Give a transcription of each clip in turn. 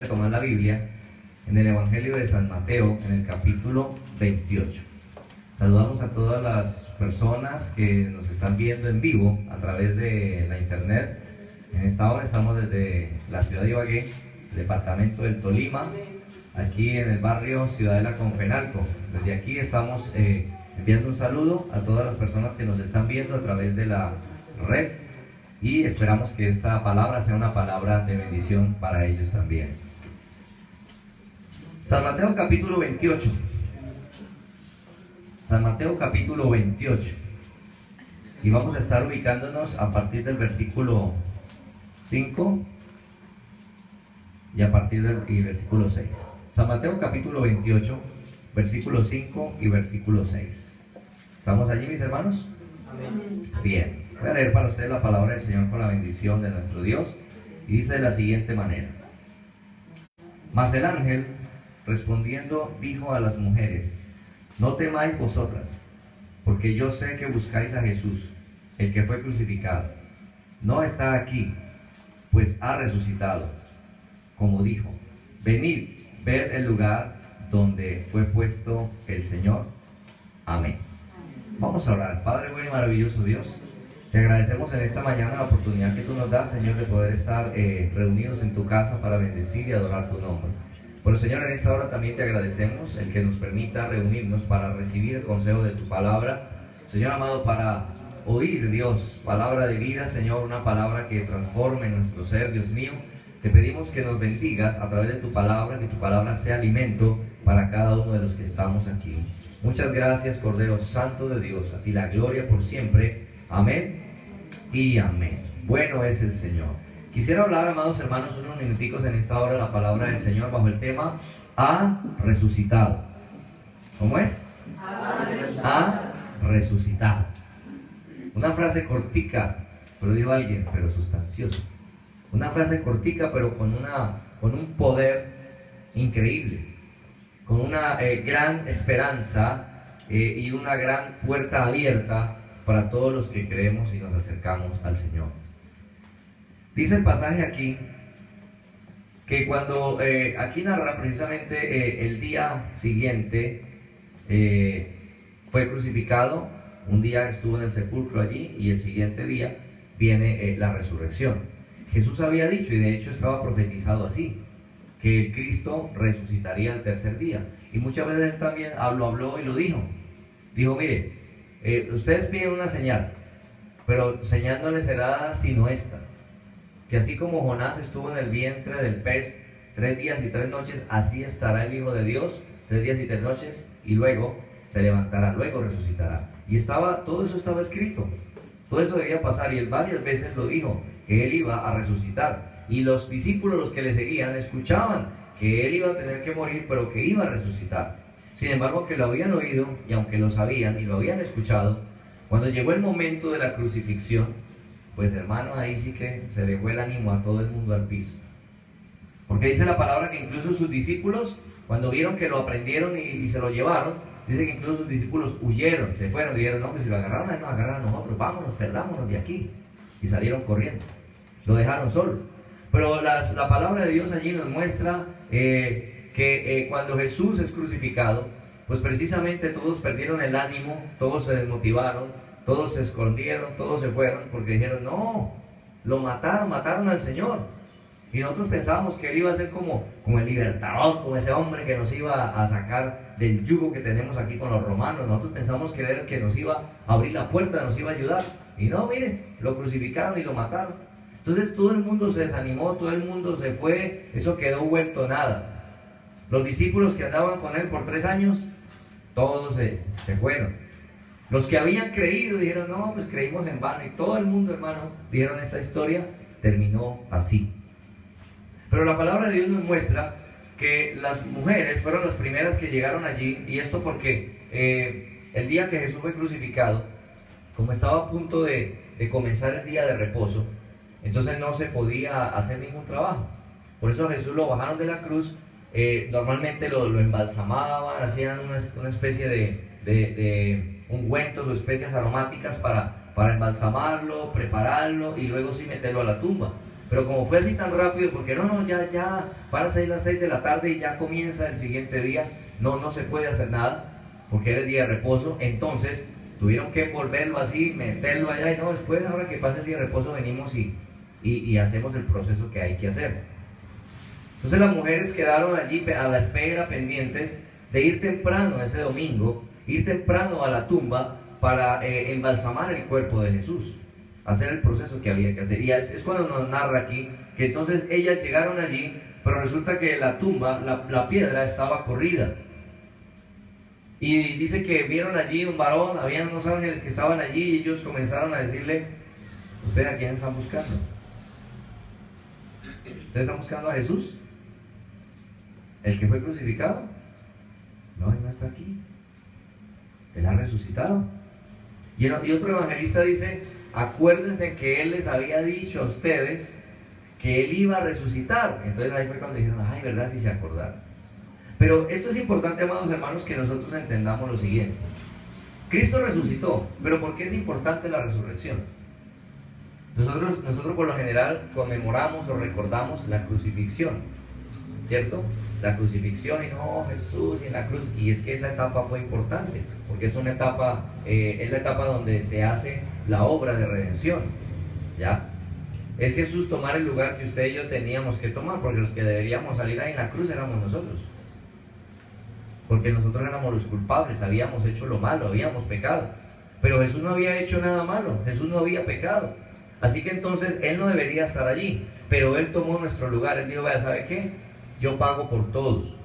Tomar la Biblia en el Evangelio de San Mateo, en el capítulo 28. Saludamos a todas las personas que nos están viendo en vivo a través de la internet. En esta hora estamos desde la ciudad de Ibagué, departamento del Tolima, aquí en el barrio Ciudadela Confenalco. Desde aquí estamos enviando un saludo a todas las personas que nos están viendo a través de la red y esperamos que esta palabra sea una palabra de bendición para ellos también. San Mateo capítulo 28. San Mateo capítulo 28. Y vamos a estar ubicándonos a partir del versículo 5 y a partir del versículo 6. San Mateo capítulo 28, versículo 5 y versículo 6. ¿Estamos allí, mis hermanos? Amén. Bien. Voy a leer para ustedes la palabra del Señor con la bendición de nuestro Dios. Y dice de la siguiente manera: Mas el ángel, respondiendo, dijo a las mujeres: No temáis vosotras, porque yo sé que buscáis a Jesús, el que fue crucificado. No está aquí, pues ha resucitado, como dijo. Venid, ved el lugar donde fue puesto el Señor. Amén. Vamos a orar. Padre bueno y maravilloso Dios, te agradecemos en esta mañana la oportunidad que tú nos das, Señor, de poder estar reunidos en tu casa para bendecir y adorar tu nombre. Por Señor, en esta hora también te agradecemos el que nos permita reunirnos para recibir el consejo de tu palabra. Señor amado, para oír, Dios, palabra de vida, Señor, una palabra que transforme nuestro ser, Dios mío. Te pedimos que nos bendigas a través de tu palabra, que tu palabra sea alimento para cada uno de los que estamos aquí. Muchas gracias, Cordero Santo de Dios, a ti la gloria por siempre. Amén y amén. Bueno es el Señor. Quisiera hablar, amados hermanos, unos minuticos en esta hora la palabra del Señor bajo el tema ha resucitado. ¿Cómo es? Ha resucitado. Una frase cortica, pero digo alguien, pero sustanciosa. Una frase cortica, pero con un poder increíble, con una gran esperanza y una gran puerta abierta para todos los que creemos y nos acercamos al Señor. Dice el pasaje aquí que cuando aquí narra precisamente el día siguiente fue crucificado, un día estuvo en el sepulcro allí y el siguiente día viene la resurrección. Jesús había dicho, y de hecho estaba profetizado así, que el Cristo resucitaría al tercer día. Y muchas veces él también habló y lo dijo. Dijo, mire, ustedes piden una señal, pero señal no les será dada sino esta: que así como Jonás estuvo en el vientre del pez 3 días y 3 noches, así estará el Hijo de Dios 3 días y 3 noches, y luego se levantará, luego resucitará. Y todo eso estaba escrito, todo eso debía pasar, y él varias veces lo dijo, que él iba a resucitar. Y los discípulos, los que le seguían, escuchaban que él iba a tener que morir, pero que iba a resucitar. Sin embargo, que lo habían oído, y aunque lo sabían y lo habían escuchado, cuando llegó el momento de la crucifixión, pues hermano, ahí sí que se le fue el ánimo a todo el mundo al piso. Porque dice la palabra que incluso sus discípulos, cuando vieron que lo aprendieron y se lo llevaron, dice que incluso sus discípulos huyeron, se fueron y dijeron: no, pues si lo agarraron, nos agarran a nosotros, vámonos, perdámonos de aquí. Y salieron corriendo, lo dejaron solo. Pero la palabra de Dios allí nos muestra que cuando Jesús es crucificado, pues precisamente todos perdieron el ánimo, todos se desmotivaron, todos se escondieron, todos se fueron, porque dijeron: no, lo mataron al Señor. Y nosotros pensábamos que él iba a ser como el libertador, como ese hombre que nos iba a sacar del yugo que tenemos aquí con los romanos. Nosotros pensamos que era el que nos iba a abrir la puerta, nos iba a ayudar. Y no, mire, lo crucificaron y lo mataron. Entonces todo el mundo se desanimó, todo el mundo se fue, eso quedó vuelto nada. Los discípulos que andaban con él por 3 años, todos se fueron. Los que habían creído dijeron: no, pues creímos en vano. Y todo el mundo, hermano, dijeron: esta historia terminó así. Pero la palabra de Dios nos muestra que las mujeres fueron las primeras que llegaron allí. Y esto porque el día que Jesús fue crucificado, como estaba a punto de comenzar el día de reposo, entonces no se podía hacer ningún trabajo. Por eso a Jesús lo bajaron de la cruz. Normalmente lo embalsamaban, hacían una especie de ungüentos o especias aromáticas para embalsamarlo, prepararlo y luego sí meterlo a la tumba. Pero como fue así tan rápido, porque ya van a ser las 6 de la tarde y ya comienza el siguiente día, no se puede hacer nada, porque era el día de reposo, entonces tuvieron que envolverlo así, meterlo allá, y no, después ahora que pasa el día de reposo venimos y hacemos el proceso que hay que hacer. Entonces las mujeres quedaron allí a la espera, pendientes de ir temprano ese domingo, ir temprano a la tumba para embalsamar el cuerpo de Jesús, hacer el proceso que había que hacer. Y es cuando nos narra aquí que entonces ellas llegaron allí, pero resulta que la tumba, la piedra estaba corrida. Y dice que vieron allí un varón, habían unos ángeles que estaban allí y ellos comenzaron a decirle: ¿ustedes a quién están buscando? ¿Ustedes están buscando a Jesús? ¿El que fue crucificado? No, él no está aquí. Él ha resucitado. Y otro evangelista dice: acuérdense que él les había dicho a ustedes que él iba a resucitar. Entonces ahí fue cuando dijeron: ay, ¿verdad? Si se acordaron. Pero esto es importante, amados hermanos, que nosotros entendamos lo siguiente. Cristo resucitó, pero ¿por qué es importante la resurrección? Nosotros por lo general conmemoramos o recordamos la crucifixión, ¿cierto? La crucifixión, y no, Jesús y en la cruz, y es que esa etapa fue importante, porque es una etapa, es la etapa donde se hace la obra de redención, ¿ya? Es Jesús tomar el lugar que usted y yo teníamos que tomar, porque los que deberíamos salir ahí en la cruz éramos nosotros. Porque nosotros éramos los culpables, habíamos hecho lo malo, habíamos pecado. Pero Jesús no había hecho nada malo, Jesús no había pecado. Así que entonces Él no debería estar allí, pero Él tomó nuestro lugar. Él dijo: vea, ¿sabe qué? Yo pago por todos.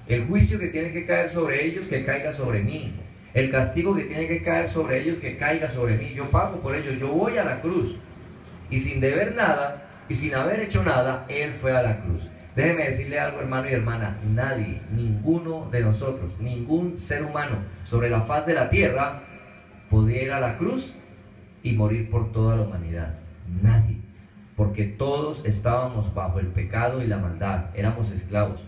El juicio que tiene que caer sobre ellos, que caiga sobre mí. El castigo que tiene que caer sobre ellos, que caiga sobre mí. Yo pago por ellos, yo voy a la cruz. Y sin deber nada, y sin haber hecho nada, Él fue a la cruz. Déjeme decirle algo, hermano y hermana: nadie, ninguno de nosotros, ningún ser humano sobre la faz de la tierra podía ir a la cruz y morir por toda la humanidad. Nadie, porque todos estábamos bajo el pecado y la maldad, éramos esclavos.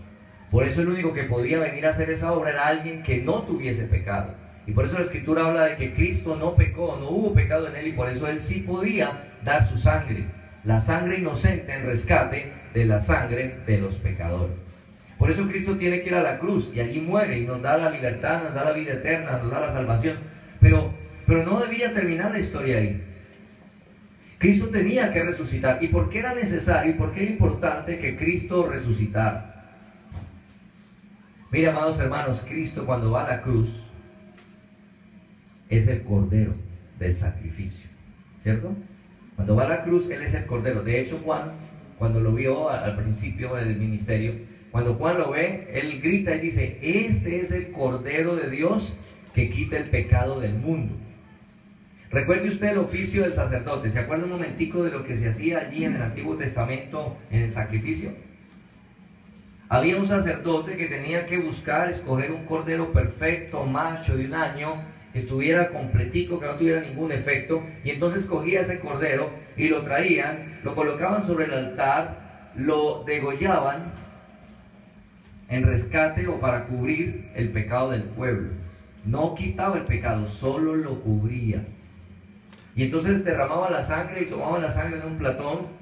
Por eso el único que podía venir a hacer esa obra era alguien que no tuviese pecado. Y por eso la Escritura habla de que Cristo no pecó, no hubo pecado en Él, y por eso Él sí podía dar su sangre, la sangre inocente en rescate de la sangre de los pecadores. Por eso Cristo tiene que ir a la cruz y allí muere y nos da la libertad, nos da la vida eterna, nos da la salvación. Pero no debía terminar la historia ahí. Cristo tenía que resucitar. ¿Y por qué era necesario y por qué era importante que Cristo resucitara? Mira, amados hermanos, Cristo cuando va a la cruz es el cordero del sacrificio, ¿cierto? Cuando va a la cruz, Él es el cordero. De hecho, Juan, cuando lo vio al principio del ministerio, cuando Juan lo ve, él grita y dice: este es el Cordero de Dios que quita el pecado del mundo. Recuerde usted el oficio del sacerdote. ¿Se acuerda un momentico de lo que se hacía allí en el Antiguo Testamento en el sacrificio? Había un sacerdote que tenía que buscar, escoger un cordero perfecto, macho de 1 año, que estuviera completico, que no tuviera ningún defecto, y entonces cogía ese cordero y lo traían, lo colocaban sobre el altar, lo degollaban en rescate o para cubrir el pecado del pueblo. No quitaba el pecado, solo lo cubría. Y entonces derramaba la sangre y tomaba la sangre en un platón,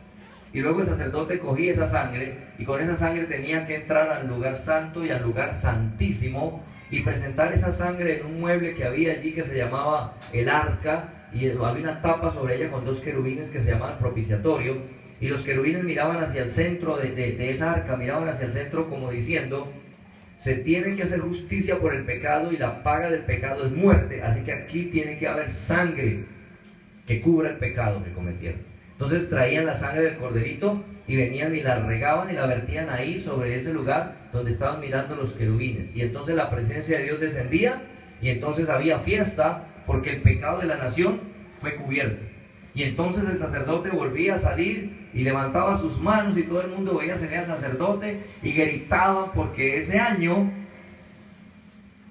y luego el sacerdote cogía esa sangre, y con esa sangre tenía que entrar al lugar santo y al lugar santísimo, y presentar esa sangre en un mueble que había allí que se llamaba el arca, y había una tapa sobre ella con 2 querubines que se llamaban el propiciatorio, y los querubines miraban hacia el centro de esa arca, miraban hacia el centro como diciendo: se tiene que hacer justicia por el pecado y la paga del pecado es muerte, así que aquí tiene que haber sangre que cubra el pecado que cometieron. Entonces traían la sangre del corderito y venían y la regaban y la vertían ahí sobre ese lugar donde estaban mirando los querubines, y entonces la presencia de Dios descendía, y entonces había fiesta porque el pecado de la nación fue cubierto. Y entonces el sacerdote volvía a salir y levantaba sus manos, y todo el mundo veía salir al sacerdote y gritaban porque ese año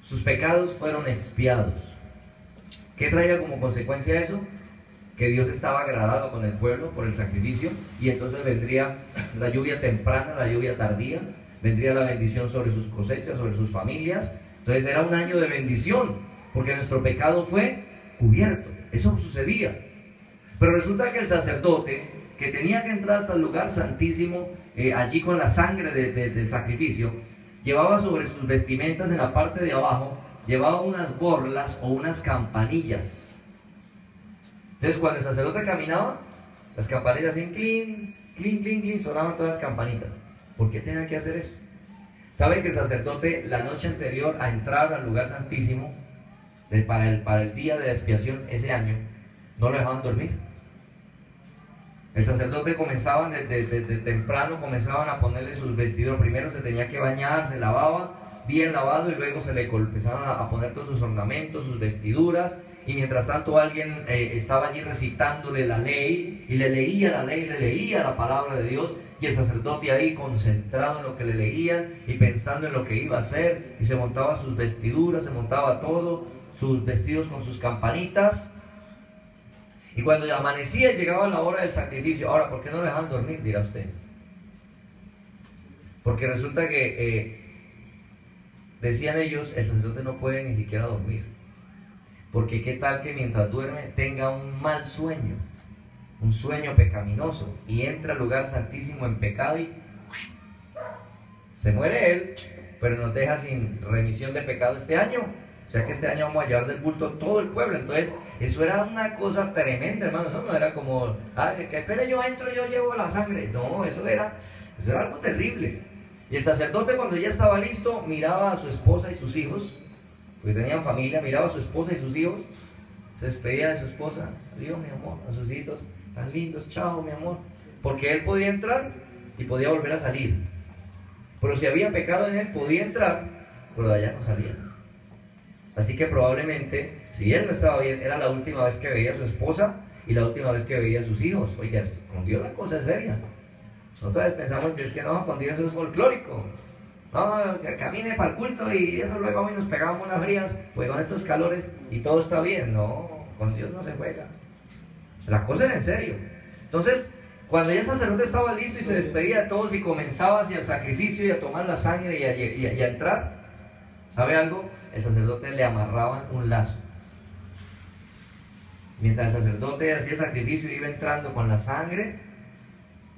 sus pecados fueron expiados. ¿Qué traía como consecuencia eso? Que Dios estaba agradado con el pueblo por el sacrificio, y entonces vendría la lluvia temprana, la lluvia tardía, vendría la bendición sobre sus cosechas, sobre sus familias. Entonces era un año de bendición, porque nuestro pecado fue cubierto. Eso sucedía. Pero resulta que el sacerdote que tenía que entrar hasta el lugar santísimo, allí con la sangre del sacrificio, llevaba sobre sus vestimentas en la parte de abajo, llevaba unas borlas o unas campanillas. Entonces cuando el sacerdote caminaba, las campanillas hacían clink, clink, clink, clink, sonaban todas las campanitas. ¿Por qué tenían que hacer eso? ¿Saben que el sacerdote la noche anterior a entrar al lugar santísimo, para el día de la expiación ese año, no lo dejaban dormir? El sacerdote comenzaban desde temprano, comenzaban a ponerle sus vestidos. Primero se tenía que bañar, se lavaba, bien lavado, y luego se le empezaban a poner todos sus ornamentos, sus vestiduras, y mientras tanto alguien estaba allí recitándole la ley, y le leía la ley, le leía la palabra de Dios, y el sacerdote ahí concentrado en lo que le leían, y pensando en lo que iba a hacer, y se montaba sus vestiduras, se montaba todo, sus vestidos con sus campanitas, y cuando amanecía llegaba la hora del sacrificio. Ahora, ¿por qué no dejaban dormir? Dirá usted. Porque resulta que, decían ellos, el sacerdote no puede ni siquiera dormir. Porque qué tal que mientras duerme tenga un mal sueño, un sueño pecaminoso, y entra al lugar santísimo en pecado y se muere él, pero nos deja sin remisión de pecado este año. O sea que este año vamos a llevar del bulto todo el pueblo. Entonces, eso era una cosa tremenda, hermano. Eso no era como, que espere, yo entro, yo llevo la sangre. No, eso era algo terrible. Y el sacerdote, cuando ya estaba listo, miraba a su esposa y sus hijos, porque tenían familia, miraba a su esposa y sus hijos, se despedía de su esposa, adiós mi amor, a sus hijitos, tan lindos, chao mi amor, porque él podía entrar y podía volver a salir. Pero si había pecado en él, podía entrar, pero de allá no salía. Así que probablemente, si él no estaba bien, era la última vez que veía a su esposa y la última vez que veía a sus hijos. Oiga, con Dios la cosa es seria. Nosotros pensamos que es que no, con Dios eso es folclórico. No, que camine para el culto y eso luego a mí nos pegamos unas frías, pues con estos calores y todo está bien. No, con Dios no se juega. La cosa era en serio. Entonces, cuando ya el sacerdote estaba listo y se despedía de todos y comenzaba hacia el sacrificio y a tomar la sangre y a entrar, ¿sabe algo? El sacerdote le amarraban un lazo. Mientras el sacerdote hacía el sacrificio y iba entrando con la sangre,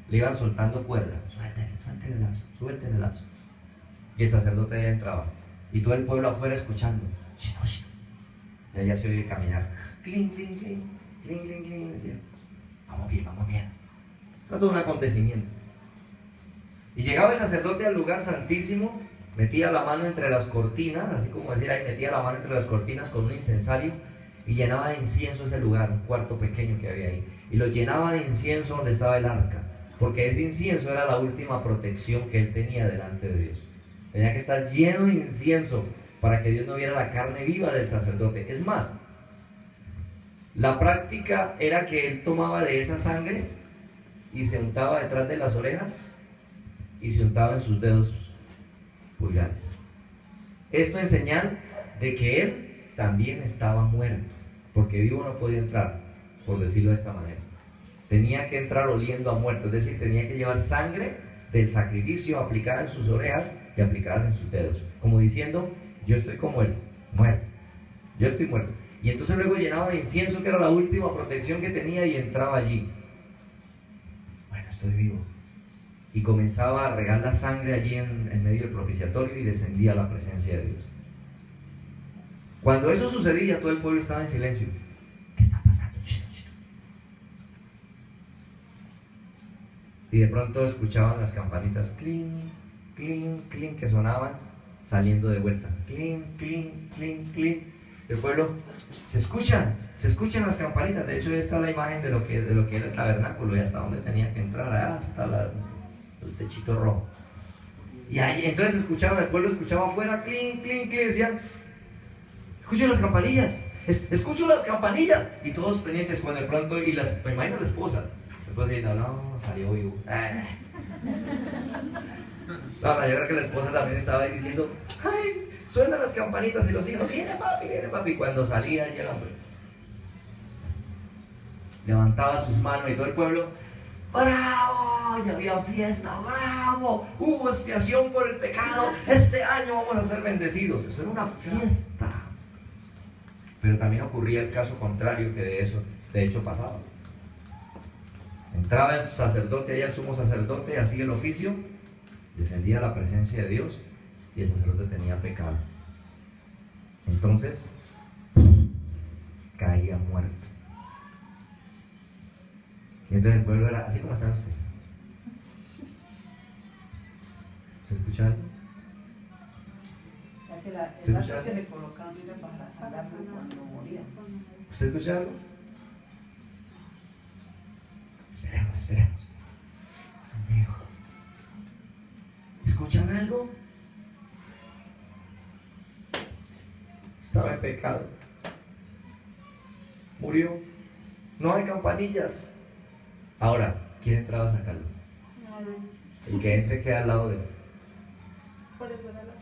le iban soltando cuerda. Suéltale el lazo, suéltale el lazo. Y el sacerdote ya entraba. Y todo el pueblo afuera escuchando. Y allá se oye caminar. Clink, clink, clink, clink, clink, clink. Decía, vamos bien, vamos bien. Era todo un acontecimiento. Y llegaba el sacerdote al lugar santísimo, metía la mano entre las cortinas, así como decir ahí, metía la mano entre las cortinas con un incensario y llenaba de incienso ese lugar, un cuarto pequeño que había ahí. Y lo llenaba de incienso donde estaba el arca, porque ese incienso era la última protección que él tenía delante de Dios. Tenía que estar lleno de incienso para que Dios no viera la carne viva del sacerdote. Es más, la práctica era que él tomaba de esa sangre y se untaba detrás de las orejas y se untaba en sus dedos pulgares. Esto en señal de que él también estaba muerto, porque vivo no podía entrar, por decirlo de esta manera. Tenía que entrar oliendo a muerto, es decir, tenía que llevar sangre del sacrificio aplicada en sus orejas y aplicadas en sus dedos, como diciendo, yo estoy como él, muerto, yo estoy muerto. Y entonces luego llenaba de incienso, que era la última protección que tenía, y entraba allí. Bueno, estoy vivo. Y comenzaba a regar la sangre allí en medio del propiciatorio y descendía a la presencia de Dios. Cuando eso sucedía, todo el pueblo estaba en silencio. ¿Qué está pasando? Y de pronto escuchaban las campanitas clink, clink, clink, que sonaban saliendo de vuelta. Clink, clink, clink, clink. El pueblo, se escuchan las campanitas. De hecho, esta es la imagen de lo que era el tabernáculo y hasta donde tenía que entrar, hasta el techito rojo. Y ahí entonces el pueblo escuchaba afuera, clink, clink, clink, decían, escuchen las campanillas, escucho las campanillas. Y todos pendientes cuando de pronto, me imagino la esposa diciendo, no, salió vivo. No, yo creo que la esposa también estaba ahí diciendo, ay, suenan las campanitas, y los hijos, viene papi. Y cuando salía ya el hombre levantaba sus manos y todo el pueblo, ¡bravo! Ya había fiesta, ¡bravo! Hubo expiación por el pecado, este año vamos a ser bendecidos. Eso era una fiesta. Pero también ocurría el caso contrario, que de hecho pasaba. Entraba el sacerdote, ahí el sumo sacerdote, hacía el oficio, descendía a la presencia de Dios y el sacerdote tenía pecado. Entonces, caía muerto. Y entonces el pueblo era así como están ustedes. ¿Se escucha algo? O sea, que el lazo que le colocaban era para jalarlo cuando moría. ¿Usted escucha algo? Esperemos. Dios mío. ¿Escuchan algo? Estaba en pecado. Murió. No hay campanillas. Ahora, ¿quién entraba a sacarlo? El que entre queda al lado de él. Por eso era la...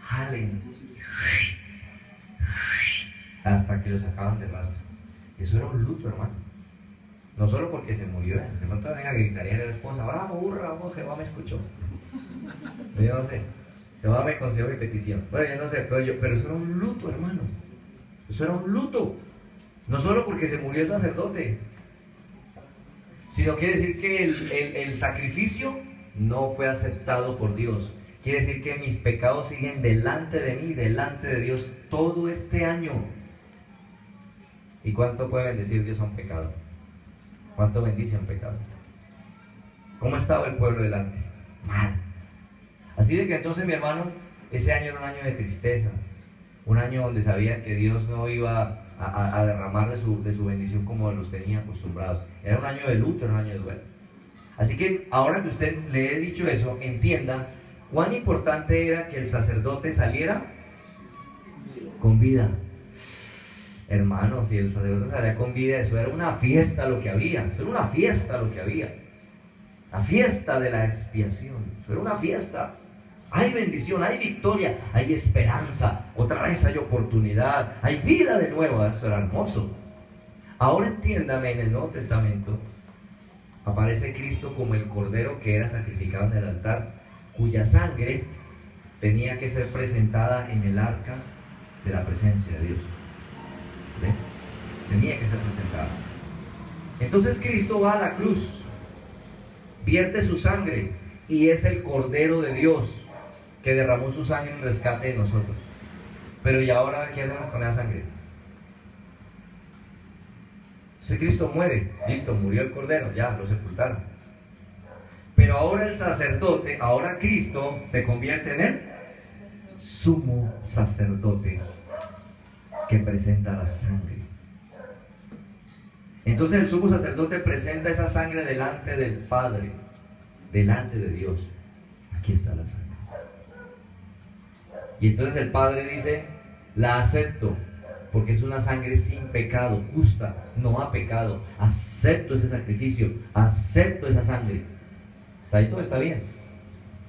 Jalen. Hasta que lo sacaban del rastro. Eso era un luto, hermano. No solo porque se murió, de pronto venga a gritaría a la esposa, bravo, burra, vamos, Jehová me escuchó. Pero yo no sé, Jehová me concedió mi petición. Bueno, yo no sé, pero eso era un luto, hermano. Eso era un luto. No solo porque se murió el sacerdote, sino quiere decir que el sacrificio no fue aceptado por Dios. Quiere decir que mis pecados siguen delante de mí, delante de Dios todo este año. ¿Y cuánto puede bendecir Dios a un pecado? ¿Cuánto bendice a un pecado? ¿Cómo estaba el pueblo delante? Mal. Así de que entonces, mi hermano, ese año era un año de tristeza, un año donde sabía que Dios no iba a derramar de su bendición como los tenía acostumbrados. Era un año de luto, era un año de duelo. Así que ahora que usted le he dicho eso, entienda cuán importante era que el sacerdote saliera con vida. Hermanos, si el sacerdote salía con vida, eso era una fiesta lo que había. Eso era una fiesta lo que había. La fiesta de la expiación. Eso era una fiesta. Hay bendición, hay victoria, hay esperanza. Otra vez hay oportunidad, hay vida de nuevo. Eso era hermoso. Ahora entiéndame, en el Nuevo Testamento aparece Cristo como el cordero que era sacrificado en el altar, cuya sangre tenía que ser presentada en el arca de la presencia de Dios. ¿Ve? Tenía que ser presentada. Entonces Cristo va a la cruz, vierte su sangre y es el Cordero de Dios que derramó su sangre en rescate de nosotros. Pero ¿y ahora qué hacemos con esa sangre? Si Cristo muere, listo, murió el Cordero, ya lo sepultaron. Pero ahora el sacerdote, ahora Cristo se convierte en el sumo sacerdote que presenta la sangre. Entonces el sumo sacerdote presenta esa sangre delante del Padre, delante de Dios. Aquí está la sangre. Y entonces el Padre dice, la acepto, porque es una sangre sin pecado, justa, no ha pecado. Acepto ese sacrificio, acepto esa sangre. Está ahí, todo está bien.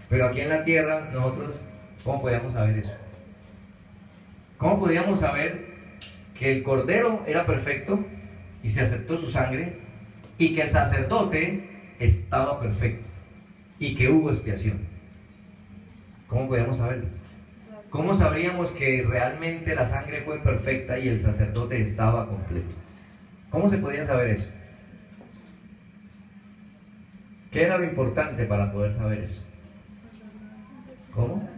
Pero aquí en la tierra, nosotros, ¿cómo podíamos saber eso? ¿Cómo podíamos saber que el Cordero era perfecto y se aceptó su sangre, y que el sacerdote estaba perfecto y que hubo expiación? ¿Cómo podíamos saberlo? ¿Cómo sabríamos que realmente la sangre fue perfecta y el sacerdote estaba completo? ¿Cómo se podía saber eso? ¿Qué era lo importante para poder saber eso? ¿Cómo?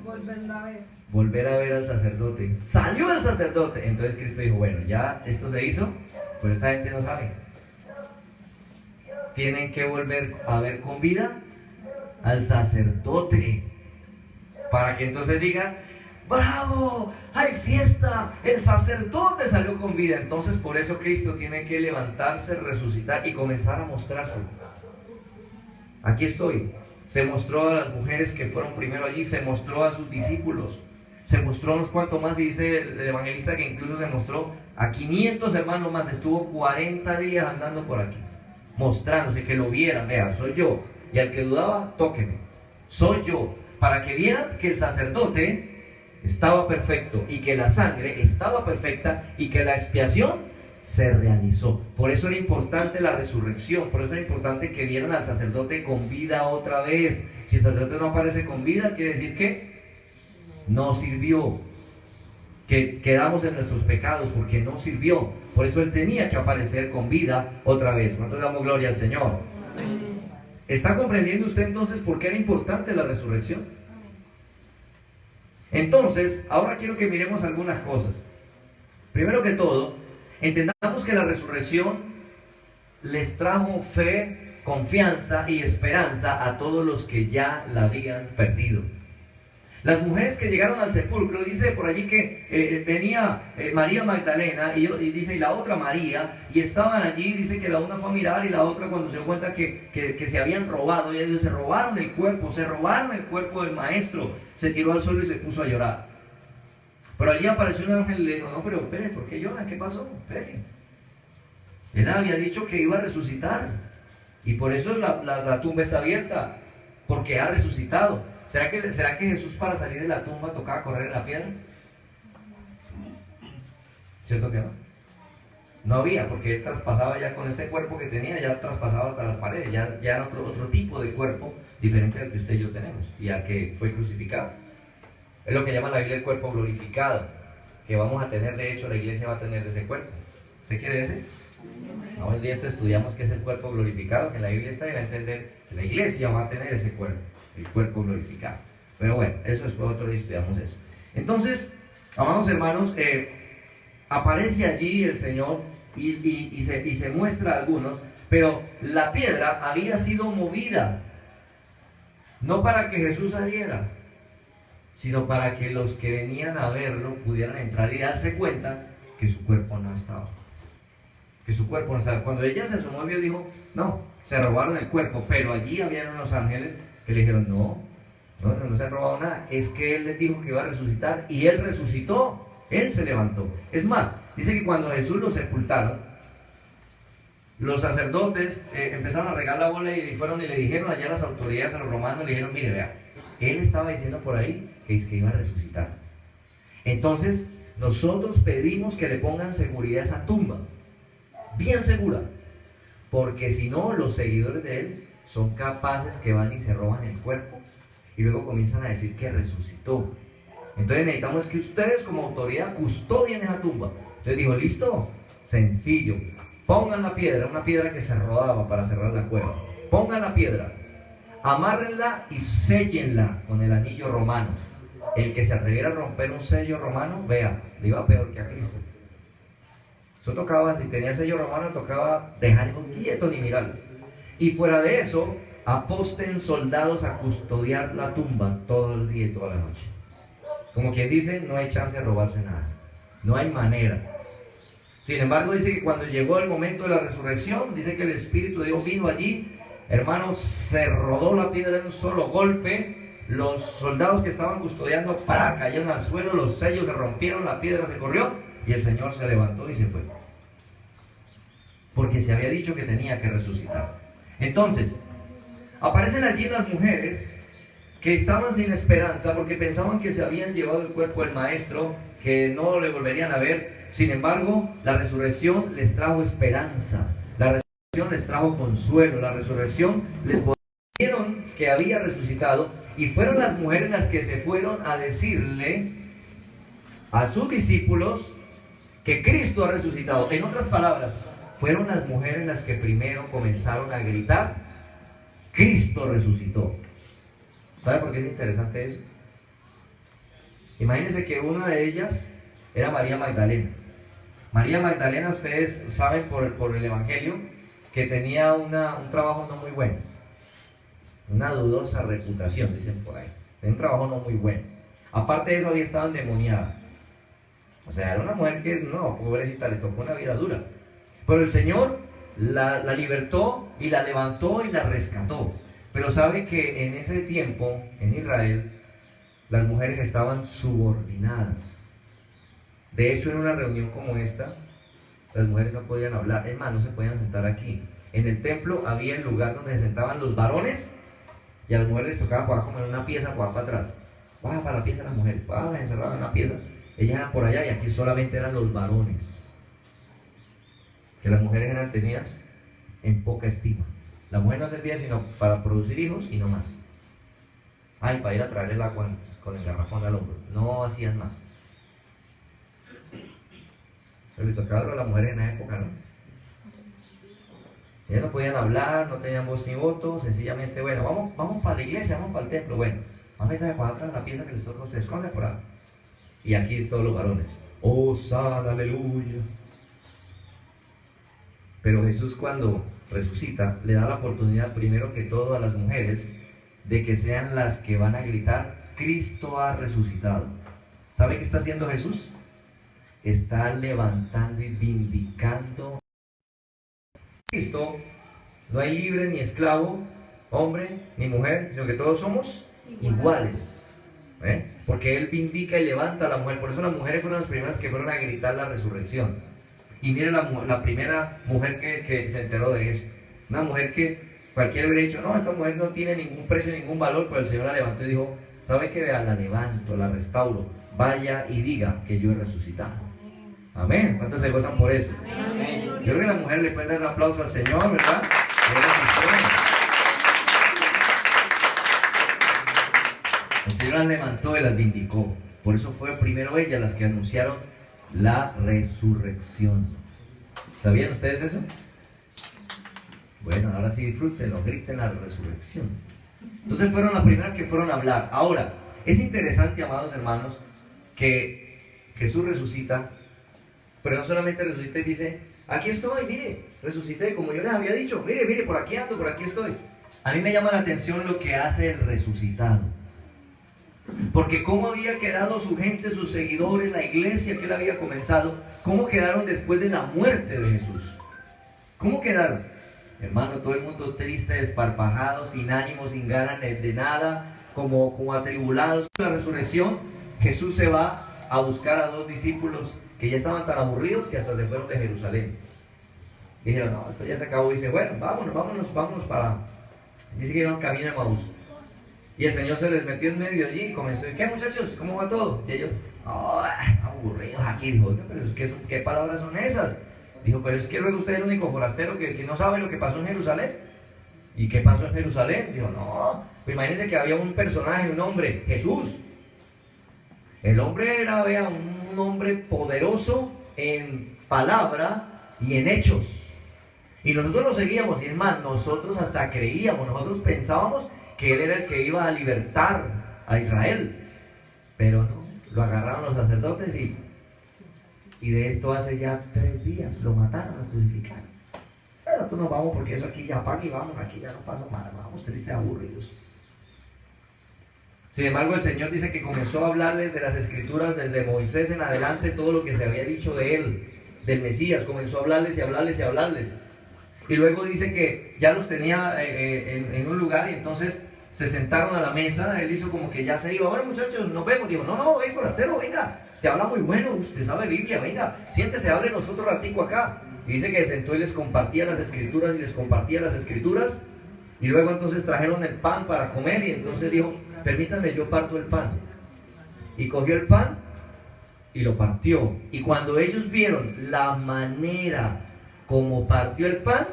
Volver a ver al sacerdote. ¡Salió el sacerdote! Entonces Cristo dijo, bueno, ya esto se hizo, pero esta gente no sabe. Tienen que volver a ver con vida al sacerdote, para que entonces digan, ¡bravo! ¡Hay fiesta! El sacerdote salió con vida. Entonces por eso Cristo tiene que levantarse, resucitar y comenzar a mostrarse. Aquí estoy. Se mostró a las mujeres que fueron primero allí, se mostró a sus discípulos, se mostró a unos cuantos más, y dice el evangelista que incluso se mostró a 500 hermanos más. Estuvo 40 días andando por aquí, mostrándose, que lo vieran. Vean, soy yo. Y al que dudaba, tóqueme. Soy yo. Para que vieran que el sacerdote estaba perfecto y que la sangre estaba perfecta y que la expiación se realizó. Por eso era importante la resurrección, por eso era importante que vieran al sacerdote con vida otra vez. Si el sacerdote no aparece con vida, quiere decir que no sirvió. que quedamos en nuestros pecados porque no sirvió. Por eso Él tenía que aparecer con vida otra vez. ¿Cuánto damos gloria al Señor? ¿Está comprendiendo usted entonces por qué era importante la resurrección? Entonces, ahora quiero que miremos algunas cosas. Primero que todo, entendamos que la resurrección les trajo fe, confianza y esperanza a todos los que ya la habían perdido. Las mujeres que llegaron al sepulcro, dice por allí que venía María Magdalena y dice y la otra María, y estaban allí, dice que la una fue a mirar y la otra cuando se dio cuenta que se habían robado, y ellos se robaron el cuerpo del maestro, se tiró al suelo y se puso a llorar. Pero allí apareció un ángel y le dijo, no, pero espere, ¿por qué lloran? ¿Qué pasó? Espere. Él había dicho que iba a resucitar, y por eso la tumba está abierta, porque ha resucitado. ¿Será que Jesús para salir de la tumba tocaba correr en la piedra? ¿Cierto que no? No había, porque él traspasaba ya con este cuerpo que tenía, ya traspasaba hasta las paredes, ya era otro tipo de cuerpo diferente al que usted y yo tenemos y al que fue crucificado. Es lo que llama la Biblia el cuerpo glorificado, que vamos a tener, de hecho la iglesia va a tener ese cuerpo. ¿Usted quiere ese? Hoy día estudiamos qué es el cuerpo glorificado, que en la Biblia está y va a entender que la iglesia va a tener ese cuerpo. El cuerpo glorificado. Pero bueno, eso después otro día estudiamos eso. Entonces, amados hermanos, aparece allí el Señor y se muestra a algunos, pero la piedra había sido movida, no para que Jesús saliera, sino para que los que venían a verlo pudieran entrar y darse cuenta que su cuerpo no estaba. Que su cuerpo no estaba. Cuando ella se asomó, dijo, no, se robaron el cuerpo, pero allí habían unos ángeles que le dijeron, no se han robado nada, es que Él les dijo que iba a resucitar y Él resucitó, Él se levantó. Es más, dice que cuando Jesús lo sepultaron, los sacerdotes empezaron a regar la bola y fueron y le dijeron allá a las autoridades, a los romanos, le dijeron, mire, vea, Él estaba diciendo por ahí que iba a resucitar. Entonces, nosotros pedimos que le pongan seguridad a esa tumba, bien segura, porque si no, los seguidores de Él son capaces que van y se roban el cuerpo y luego comienzan a decir que resucitó. Entonces necesitamos que ustedes como autoridad custodien esa tumba. Entonces dijo, listo, sencillo, pongan la piedra, una piedra que se rodaba para cerrar la cueva, pongan la piedra, amárrenla y séllenla con el anillo romano. El que se atreviera a romper un sello romano, vea, le iba peor que a Cristo. Eso tocaba, si tenía sello romano, tocaba dejarlo quieto ni mirarlo. Y fuera de eso, aposten soldados a custodiar la tumba todo el día y toda la noche. Como quien dice, no hay chance de robarse nada. No hay manera. Sin embargo, dice que cuando llegó el momento de la resurrección, dice que el Espíritu de Dios vino allí, hermanos, se rodó la piedra de un solo golpe. Los soldados que estaban custodiando, cayeron al suelo, los sellos se rompieron, la piedra se corrió y el Señor se levantó y se fue. Porque se había dicho que tenía que resucitar. Entonces, aparecen allí las mujeres que estaban sin esperanza porque pensaban que se habían llevado el cuerpo del maestro, que no le volverían a ver. Sin embargo, la resurrección les trajo esperanza, la resurrección les trajo consuelo, la resurrección les dijeron que había resucitado y fueron las mujeres las que se fueron a decirle a sus discípulos que Cristo ha resucitado. En otras palabras, fueron las mujeres las que primero comenzaron a gritar, Cristo resucitó. ¿Sabe por qué es interesante eso? Imagínense que una de ellas era María Magdalena. María Magdalena, ustedes saben por el Evangelio, que tenía un trabajo no muy bueno. Una dudosa reputación, dicen por ahí. Tenía un trabajo no muy bueno. Aparte de eso, había estado endemoniada. O sea, era una mujer que, no, pobrecita, le tocó una vida dura. Pero el Señor la libertó y la levantó y la rescató. Pero sabe que en ese tiempo, en Israel, las mujeres estaban subordinadas. De hecho, en una reunión como esta, las mujeres no podían hablar. Es más, no se podían sentar aquí. En el templo había el lugar donde se sentaban los varones y a las mujeres les tocaba jugar como en una pieza, jugar para atrás. Para la pieza las mujeres, las encerraban en la pieza. Ellas eran por allá y aquí solamente eran los varones. Que las mujeres eran tenidas en poca estima. La mujer no servía sino para producir hijos y no más. Para ir a traer el agua con el garrafón al hombro. No hacían más. Les tocaba a las mujeres en la época, ¿no? Ellas no podían hablar, no tenían voz ni voto, sencillamente, bueno, vamos para la iglesia, vamos para el templo, bueno, vamos a meter para atrás la pieza que les toca a ustedes, esconde por ahí. Y aquí es todos los varones. Oh, sal, aleluya. Pero Jesús cuando resucita, le da la oportunidad primero que todo a las mujeres de que sean las que van a gritar, Cristo ha resucitado. ¿Sabe qué está haciendo Jesús? Está levantando y vindicando. Cristo, no hay libre ni esclavo, hombre ni mujer, sino que todos somos iguales. Porque Él vindica y levanta a la mujer. Por eso las mujeres fueron las primeras que fueron a gritar la resurrección. Y miren la primera mujer que se enteró de esto. Una mujer que cualquiera hubiera dicho, no, esta mujer no tiene ningún precio, ningún valor, pero el Señor la levantó y dijo, ¿sabe qué? Vea, la levanto, la restauro, vaya y diga que yo he resucitado. Amén. ¿Cuántos se gozan por eso? Amén. Yo creo que la mujer le puede dar un aplauso al Señor, ¿verdad? El Señor las levantó y las vindicó. Por eso fue primero ellas las que anunciaron la resurrección. ¿Sabían ustedes eso? Bueno, ahora sí disfrútenlo, griten la resurrección. Entonces fueron las primeras que fueron a hablar. Ahora, es interesante, amados hermanos, que Jesús resucita, pero no solamente resucita y dice, aquí estoy, mire, resucité como yo les había dicho, mire, por aquí ando, por aquí estoy. A mí me llama la atención lo que hace el resucitado. Porque cómo había quedado su gente, sus seguidores, la iglesia que él había comenzado, cómo quedaron después de la muerte de Jesús. ¿Cómo quedaron? Hermano, todo el mundo triste, desparpajado, sin ánimo, sin ganas de nada, como atribulados. En la resurrección, Jesús se va a buscar a 2 discípulos que ya estaban tan aburridos que hasta se fueron de Jerusalén. Y dijeron, no, esto ya se acabó. Y dice, bueno, vámonos para... Dice que iban camino de Maús. Y el Señor se les metió en medio allí y comenzó, ¿qué muchachos? ¿Cómo va todo? Y ellos, aburridos aquí. Dijo, pero ¿qué palabras son esas? Dijo, pero es que luego usted es el único forastero que no sabe lo que pasó en Jerusalén. ¿Y qué pasó en Jerusalén? Dijo, no, pues imagínense que había un personaje, un hombre, Jesús. El hombre era, vea, un hombre poderoso en palabra y en hechos. Y nosotros lo seguíamos, y es más, nosotros hasta creíamos, nosotros pensábamos que él era el que iba a libertar a Israel. Pero no, lo agarraron los sacerdotes y de esto hace ya 3 días lo mataron, lo crucificaron. Pero nosotros nos vamos porque eso aquí ya apaga y vamos, aquí ya no pasa nada, vamos tristes, aburridos. Sin embargo, el Señor dice que comenzó a hablarles de las Escrituras desde Moisés en adelante, todo lo que se había dicho de él, del Mesías, comenzó a hablarles y hablarles y hablarles. Y luego dice que ya los tenía en un lugar y entonces se sentaron a la mesa, él hizo como que ya se iba, bueno muchachos, nos vemos. Dijo, no, forastero, venga, usted habla muy bueno, usted sabe Biblia, venga, siéntese, hable nosotros ratico acá. Y dice que se sentó y les compartía las Escrituras y luego entonces trajeron el pan para comer y entonces dijo, permítanme, yo parto el pan. Y cogió el pan y lo partió. Y cuando ellos vieron la manera como partió el pan,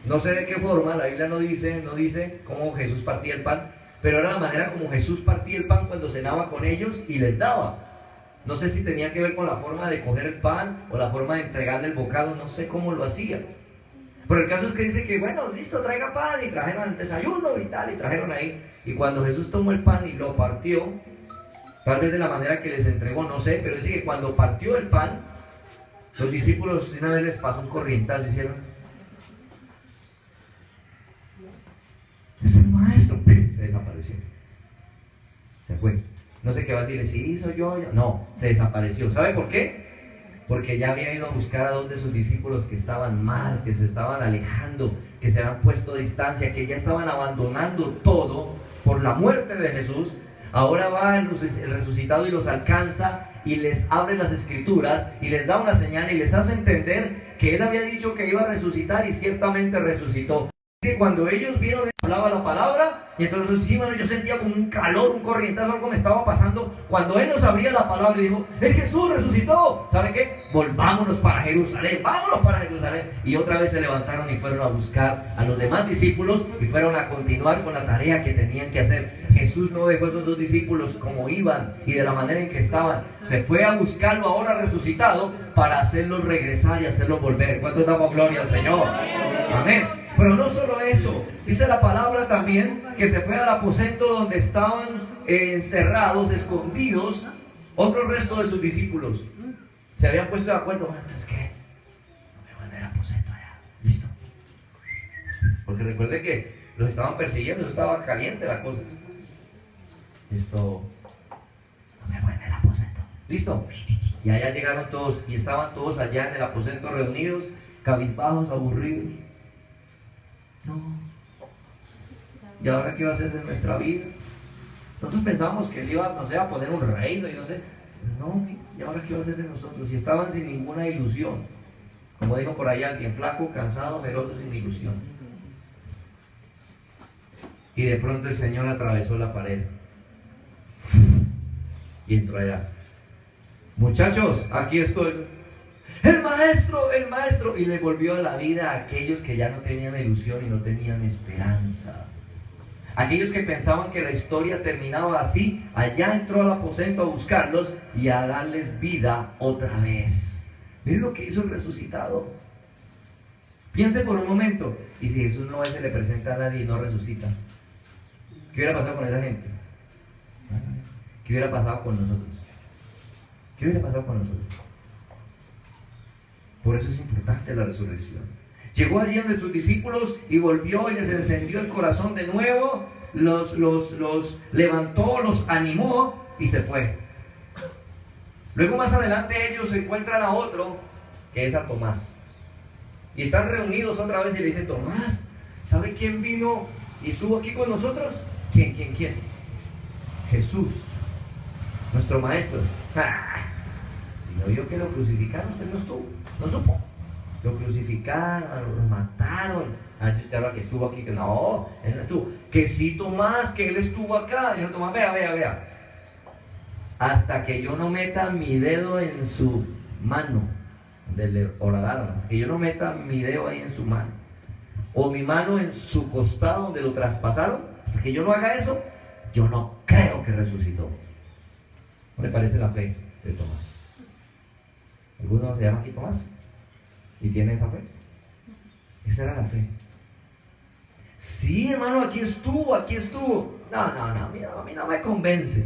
no sé de qué forma, la Biblia no dice cómo Jesús partía el pan, pero era la manera como Jesús partía el pan cuando cenaba con ellos y les daba. No sé si tenía que ver con la forma de coger el pan o la forma de entregarle el bocado, no sé cómo lo hacía. Pero el caso es que dice que, bueno, listo, traiga pan, y trajeron el desayuno y tal, y trajeron ahí. Y cuando Jesús tomó el pan y lo partió, tal vez de la manera que les entregó, no sé, pero dice que cuando partió el pan, los discípulos una vez les pasó un corrientazo, hicieron, es el maestro, se desapareció, se fue. No sé qué va a decirle, sí, soy yo. No, se desapareció. ¿Sabe por qué? Porque ya había ido a buscar a 2 de sus discípulos que estaban mal, que se estaban alejando, que se habían puesto a distancia, que ya estaban abandonando todo por la muerte de Jesús. Ahora va el resucitado y los alcanza y les abre las Escrituras y les da una señal y les hace entender que él había dicho que iba a resucitar y ciertamente resucitó. Que cuando ellos vieron, hablaba la palabra, y entonces sí, bueno, yo sentía como un calor, un corrientazo, algo me estaba pasando. Cuando él nos abría la palabra y dijo, ¡el Jesús resucitó! ¿Sabe qué? Volvámonos para Jerusalén, vámonos para Jerusalén. Y otra vez se levantaron y fueron a buscar a los demás discípulos y fueron a continuar con la tarea que tenían que hacer. Jesús no dejó a esos dos discípulos como iban y de la manera en que estaban. Se fue a buscarlo ahora resucitado para hacerlos regresar y hacerlos volver. ¿Cuánto damos gloria al Señor? Amén. Pero no solo eso, dice la palabra también que se fue al aposento donde estaban encerrados, escondidos, otro resto de sus discípulos. Se habían puesto de acuerdo, bueno, entonces ¿qué? No me van al aposento allá, listo. Porque recuerde que los estaban persiguiendo, estaba caliente la cosa. Esto, no me voy en el aposento, listo. Y allá llegaron todos y estaban todos allá en el aposento reunidos, cabizbajos, aburridos. No. ¿Y ahora qué va a hacer de nuestra vida? Nosotros pensábamos que él iba, no sé, a poner un reino y no sé. No, ¿y ahora qué va a hacer de nosotros? Y estaban sin ninguna ilusión. Como dijo por ahí alguien, flaco, cansado, pero otro sin ilusión. Y de pronto el Señor atravesó la pared y entró allá. Muchachos, aquí estoy. El maestro, y le volvió a la vida a aquellos que ya no tenían ilusión y no tenían esperanza. Aquellos que pensaban que la historia terminaba así, allá entró al aposento a buscarlos y a darles vida otra vez. Miren lo que hizo el resucitado. Piense por un momento, y si Jesús no se le presenta a nadie y no resucita, ¿qué hubiera pasado con esa gente? ¿Qué hubiera pasado con nosotros? ¿Qué hubiera pasado con nosotros? Por eso es importante la resurrección. Llegó allí donde sus discípulos y volvió y les encendió el corazón de nuevo, los levantó, los animó y se fue. Luego más adelante ellos se encuentran a otro, que es a Tomás. Y están reunidos otra vez y le dicen, Tomás, ¿sabe quién vino y estuvo aquí con nosotros? ¿Quién? Jesús, nuestro maestro. Si no vio que lo crucificaron, usted no estuvo, no supo. Lo crucificaron, lo mataron. A ver si usted habla que estuvo aquí, que no, él no estuvo. Que sí, Tomás, que él estuvo acá. Dijo Tomás, vea. Hasta que yo no meta mi dedo en su mano, donde le horadaron, hasta que yo no meta mi dedo ahí en su mano, o mi mano en su costado donde lo traspasaron, hasta que yo no haga eso, yo no creo que resucitó. ¿No le parece la fe de Tomás? ¿Alguno se llama aquí Tomás? ¿Y tiene esa fe? Esa era la fe. Sí, hermano, aquí estuvo. No, a mí no me convence.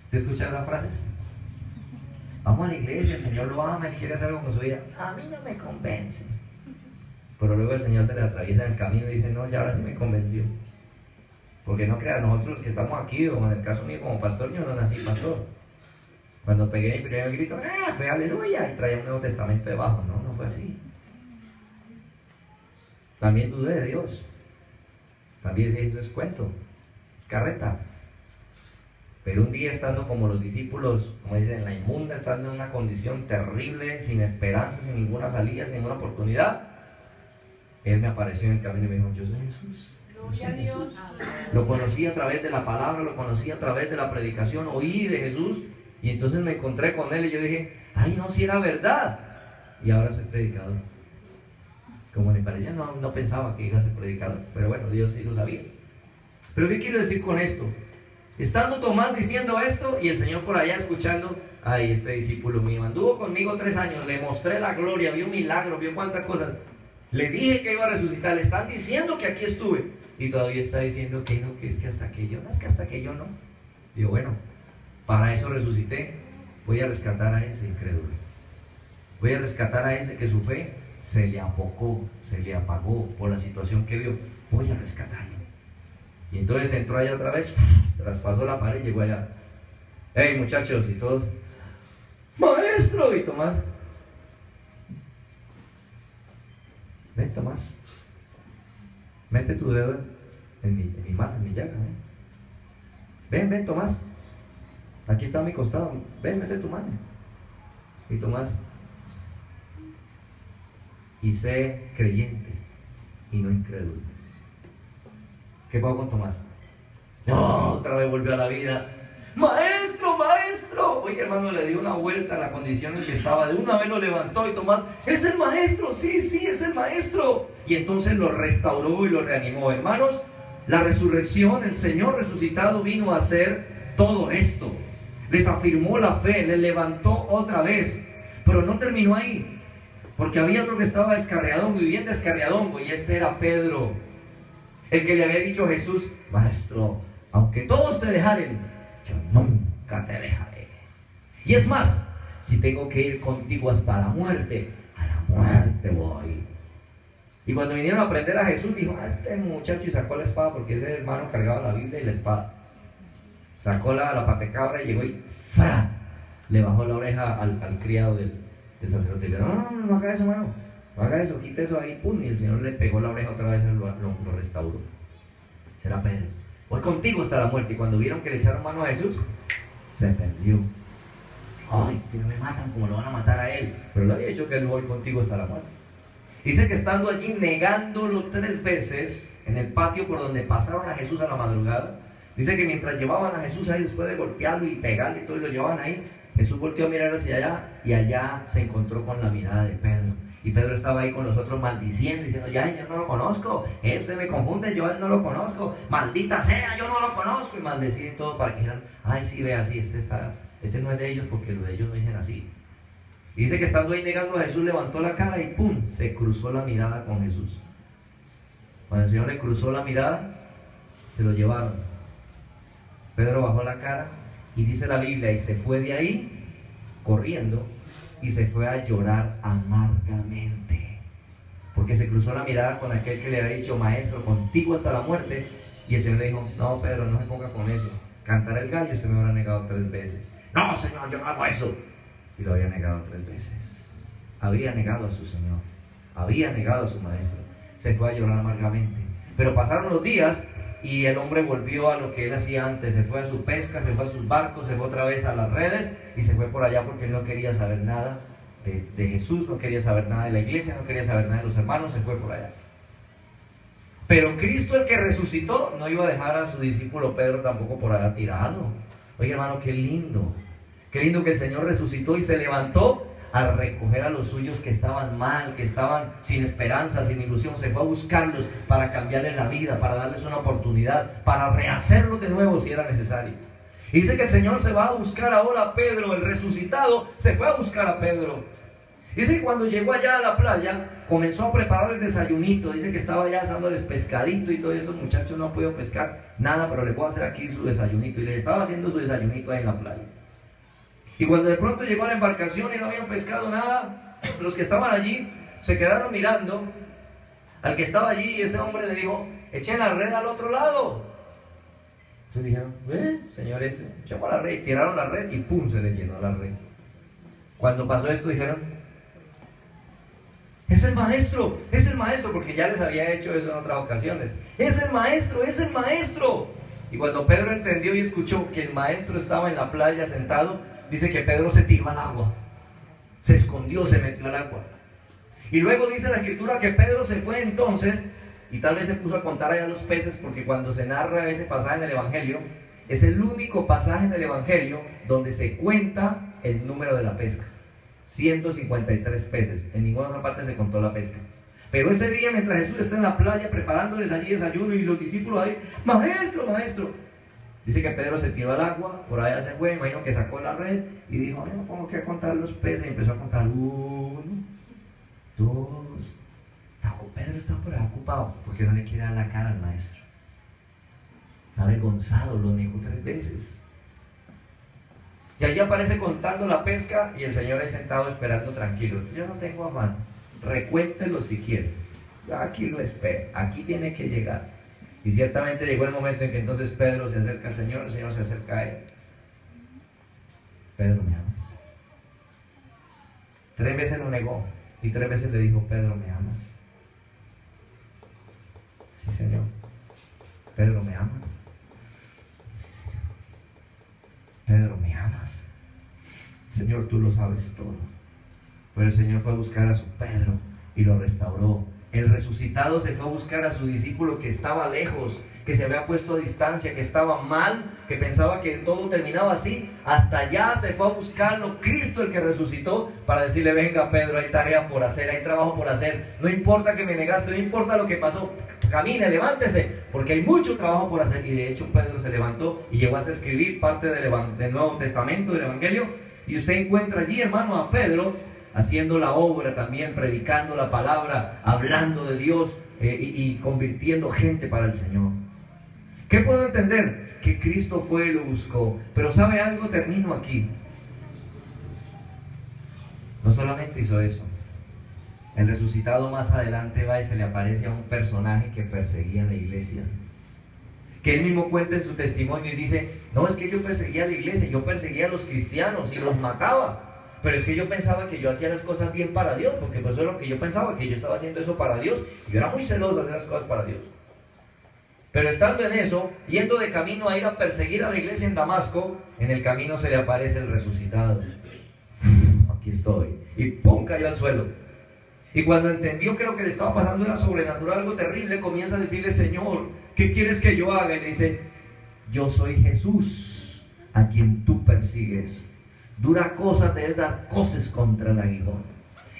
¿Se escuchan esas frases? Vamos a la iglesia, el Señor lo ama, Él quiere hacer algo con su vida. A mí no me convence. Pero luego el Señor se le atraviesa en el camino y dice, no, ya ahora sí me convenció. Porque no creas, nosotros que estamos aquí, o en el caso mío como pastor, yo no nací pastor. Cuando pegué mi primer grito, fue aleluya, y traía un Nuevo Testamento debajo. No fue así. También dudé de Dios. También dije, eso es cuento, es carreta. Pero un día estando como los discípulos, como dicen, en la inmunda, estando en una condición terrible, sin esperanza, sin ninguna salida, sin ninguna oportunidad, Él me apareció en el camino y me dijo, yo soy Jesús. Gloria a Dios. Lo conocí a través de la palabra, lo conocí a través de la predicación, oí de Jesús. Y entonces me encontré con él y yo dije, ay no, si era verdad. Y ahora soy predicador. Como le parecía, no pensaba que iba a ser predicador, pero bueno, Dios sí lo sabía. Pero ¿qué quiero decir con esto? Estando Tomás diciendo esto y el Señor por allá escuchando, ay, este discípulo mío anduvo conmigo 3 años, le mostré la gloria, vio milagros, vio cuántas cosas. Le dije que iba a resucitar, le están diciendo que aquí estuve. Y todavía está diciendo que no, que es que hasta que yo no. Digo, bueno, para eso resucité, voy a rescatar a ese incrédulo. Voy a rescatar a ese que su fe se le apagó por la situación que vio. Voy a rescatarlo. Y entonces entró allá otra vez, traspasó la pared y llegó allá. Hey muchachos, y todos, maestro, y Tomás. Ven Tomás, mete tu dedo en mi mano, en mi llaga. Ven Tomás. Aquí está a mi costado, ven, mete tu mano. Y Tomás, y sé creyente, y no incrédulo. ¿Qué pasó con Tomás? No, otra vez volvió a la vida. Maestro, maestro. Oye, hermano, le dio una vuelta a la condición en que estaba. De una vez lo levantó y Tomás, es el maestro, sí, es el maestro. Y entonces lo restauró y lo reanimó. Hermanos, la resurrección, el Señor resucitado vino a hacer todo esto. Les afirmó la fe, les levantó otra vez. Pero no terminó ahí, porque había otro que estaba descarriadón, muy bien descarriadón, y este era Pedro, el que le había dicho a Jesús, maestro, aunque todos te dejaren, yo nunca te dejaré. Y es más, si tengo que ir contigo hasta la muerte, a la muerte voy. Y cuando vinieron a aprender a Jesús, dijo, este muchacho, y sacó la espada, porque ese hermano cargaba la Biblia y la espada. Sacó la patecabra y llegó y ¡fra! Le bajó la oreja al criado del sacerdote y le dijo, no haga eso, hermano, no haga eso, quite eso ahí, pum, y el Señor le pegó la oreja otra vez y lo restauró. Será Pedro, voy contigo hasta la muerte. Y cuando vieron que le echaron mano a Jesús, se perdió. Ay, que no me matan como lo van a matar a él, pero le había dicho que él voy contigo hasta la muerte. Dice que estando allí negándolo 3 veces en el patio por donde pasaron a Jesús a la madrugada, dice que mientras llevaban a Jesús ahí, después de golpearlo y pegarle y todo, y lo llevaban ahí, Jesús volteó a mirar hacia allá y allá se encontró con la mirada de Pedro. Y Pedro estaba ahí con los otros maldiciendo, diciendo, ya, yo no lo conozco, usted me confunde, yo a él no lo conozco, maldita sea, yo no lo conozco. Y maldecía y todo para que dijeran, ay, sí, vea, sí, este no es de ellos porque los de ellos no dicen así. Y dice que estando ahí negando a Jesús, levantó la cara y ¡pum!, se cruzó la mirada con Jesús. Cuando el Señor le cruzó la mirada, se lo llevaron. Pedro bajó la cara y dice la Biblia, y se fue de ahí corriendo y se fue a llorar amargamente, porque se cruzó la mirada con aquel que le había dicho, maestro, contigo hasta la muerte. Y el Señor le dijo, no, Pedro, no se ponga con eso, cantará el gallo, usted me habrá negado 3 veces. No, Señor, yo no hago eso. Y lo había negado 3 veces. Había negado a su Señor, había negado a su maestro, se fue a llorar amargamente. Pero pasaron los días y el hombre volvió a lo que él hacía antes, se fue a su pesca, se fue a sus barcos, se fue otra vez a las redes y se fue por allá porque él no quería saber nada de Jesús, no quería saber nada de la iglesia, no quería saber nada de los hermanos, se fue por allá. Pero Cristo, el que resucitó, no iba a dejar a su discípulo Pedro tampoco por allá tirado. Oye, hermano, qué lindo que el Señor resucitó y se levantó a recoger a los suyos que estaban mal, que estaban sin esperanza, sin ilusión. Se fue a buscarlos para cambiarles la vida, para darles una oportunidad, para rehacerlos de nuevo si era necesario. Y dice que el Señor se va a buscar ahora a Pedro, el resucitado se fue a buscar a Pedro. Dice que cuando llegó allá a la playa, comenzó a preparar el desayunito. Dice que estaba ya asándoles pescadito y todo eso. Estos muchachos no han podido pescar nada, pero les voy a hacer aquí su desayunito. Y les estaba haciendo su desayunito ahí en la playa. Y cuando de pronto llegó a la embarcación y no habían pescado nada, los que estaban allí se quedaron mirando al que estaba allí y ese hombre le dijo, echen la red al otro lado. Entonces dijeron, señor, echamos la red, y tiraron la red y pum, se les llenó la red. Cuando pasó esto dijeron, es el maestro, porque ya les había hecho eso en otras ocasiones. Es el maestro, es el maestro. Y cuando Pedro entendió y escuchó que el maestro estaba en la playa sentado, dice que Pedro se tiró al agua, se escondió, se metió al agua. Y luego dice la escritura que Pedro se fue entonces, y tal vez se puso a contar allá los peces, porque cuando se narra ese pasaje en el Evangelio, es el único pasaje en el Evangelio donde se cuenta el número de la pesca. 153 peces, en ninguna otra parte se contó la pesca. Pero ese día, mientras Jesús está en la playa preparándoles allí desayuno y los discípulos ahí, maestro, maestro, dice que Pedro se tiró al agua, por allá se fue, imagino que sacó la red y dijo, no tengo que contar los peces, y empezó a contar 1, 2, Pedro está por ahí ocupado, porque no le quiere dar la cara al maestro. Está avergonzado, lo negó 3 veces. Y allí aparece contando la pesca y el Señor ahí sentado esperando tranquilo. Yo no tengo afán, recuéntelo si quiere. Yo aquí lo espero, aquí tiene que llegar. Y ciertamente llegó el momento en que entonces Pedro se acerca al Señor, el Señor se acerca a él. Pedro, ¿me amas? 3 veces lo negó y 3 veces le dijo, Pedro, ¿me amas? Sí, Señor. Pedro, ¿me amas? Pedro, ¿me amas? Señor, tú lo sabes todo. Pero el Señor fue a buscar a su Pedro y lo restauró El resucitado se fue a buscar a su discípulo que estaba lejos, que se había puesto a distancia, que estaba mal, que pensaba que todo terminaba así. Hasta allá se fue a buscarlo Cristo, el que resucitó, para decirle: venga Pedro, hay tarea por hacer, hay trabajo por hacer. No importa que me negaste, no importa lo que pasó, camine, levántese, porque hay mucho trabajo por hacer. Y de hecho Pedro se levantó y llegó a escribir parte del Nuevo Testamento, del Evangelio. Y usted encuentra allí, hermano, a Pedro haciendo la obra también, predicando la palabra, hablando de Dios y convirtiendo gente para el Señor. ¿Qué puedo entender? Que Cristo fue y lo buscó. Pero ¿sabe algo? Termino aquí. No solamente hizo eso. El resucitado más adelante va y se le aparece a un personaje que perseguía a la iglesia. Que él mismo cuenta en su testimonio y dice: no, es que yo perseguía a la iglesia, yo perseguía a los cristianos y los mataba. Pero es que yo pensaba que yo hacía las cosas bien para Dios, porque pues eso es lo que yo pensaba, que yo estaba haciendo eso para Dios. Y yo era muy celoso de hacer las cosas para Dios. Pero estando en eso, yendo de camino a ir a perseguir a la iglesia en Damasco, en el camino se le aparece el resucitado. Aquí estoy. Y ¡pum!, cayó al suelo. Y cuando entendió que lo que le estaba pasando era sobrenatural, algo terrible, comienza a decirle: Señor, ¿qué quieres que yo haga? Y le dice: yo soy Jesús, a quien tú persigues. Dura cosa te es dar coces contra el aguijón.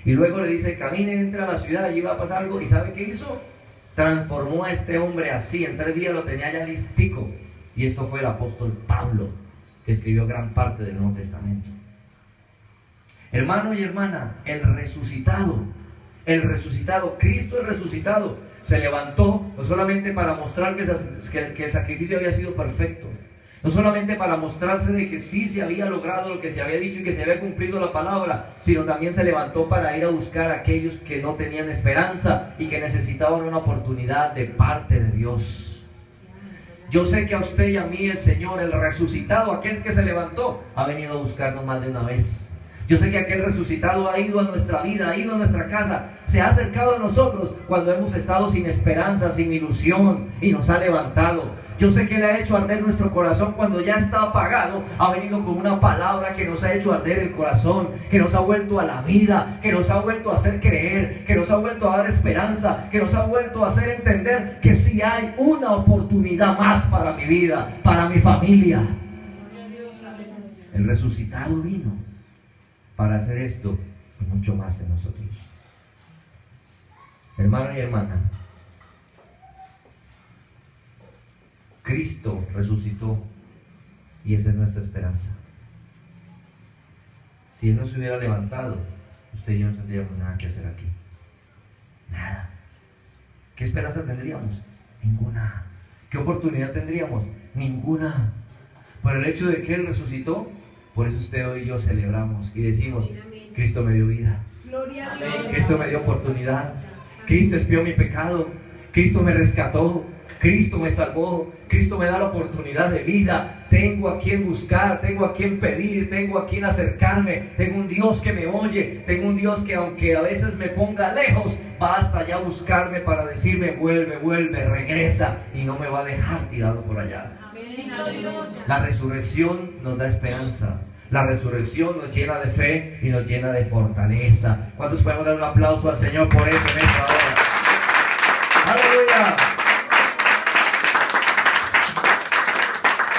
Y luego le dice: camine, entre a la ciudad, allí va a pasar algo. ¿Y sabe qué hizo? Transformó a este hombre así, en 3 días lo tenía ya listico. Y esto fue el apóstol Pablo, que escribió gran parte del Nuevo Testamento. Hermano y hermana, el resucitado, Cristo el resucitado, se levantó no solamente para mostrar que el sacrificio había sido perfecto, no solamente para mostrarse de que sí se había logrado lo que se había dicho y que se había cumplido la palabra, sino también se levantó para ir a buscar a aquellos que no tenían esperanza y que necesitaban una oportunidad de parte de Dios. Yo sé que a usted y a mí el Señor, el resucitado, aquel que se levantó, ha venido a buscarnos más de una vez. Yo sé que aquel resucitado ha ido a nuestra vida, ha ido a nuestra casa, se ha acercado a nosotros cuando hemos estado sin esperanza, sin ilusión, y nos ha levantado. Yo sé que Él ha hecho arder nuestro corazón cuando ya está apagado. Ha venido con una palabra que nos ha hecho arder el corazón, que nos ha vuelto a la vida, que nos ha vuelto a hacer creer, que nos ha vuelto a dar esperanza, que nos ha vuelto a hacer entender que sí hay una oportunidad más para mi vida, para mi familia. El resucitado vino para hacer esto y mucho más en nosotros. Hermano y hermana, Cristo resucitó y esa es nuestra esperanza. Si Él no se hubiera levantado, usted y yo no tendríamos nada que hacer aquí. Nada. ¿Qué esperanza tendríamos? Ninguna. ¿Qué oportunidad tendríamos? Ninguna. Por el hecho de que Él resucitó, por eso usted hoy y yo celebramos y decimos: Cristo me dio vida, Cristo me dio oportunidad, Cristo expió mi pecado, Cristo me rescató, Cristo me salvó, Cristo me da la oportunidad de vida. Tengo a quien buscar, tengo a quien pedir, tengo a quien acercarme, tengo un Dios que me oye, tengo un Dios que aunque a veces me ponga lejos, va hasta allá a buscarme para decirme: vuelve, vuelve, regresa, y no me va a dejar tirado por allá. La resurrección nos da esperanza. La resurrección nos llena de fe y nos llena de fortaleza. ¿Cuántos podemos dar un aplauso al Señor por eso en esta hora? ¡Aleluya!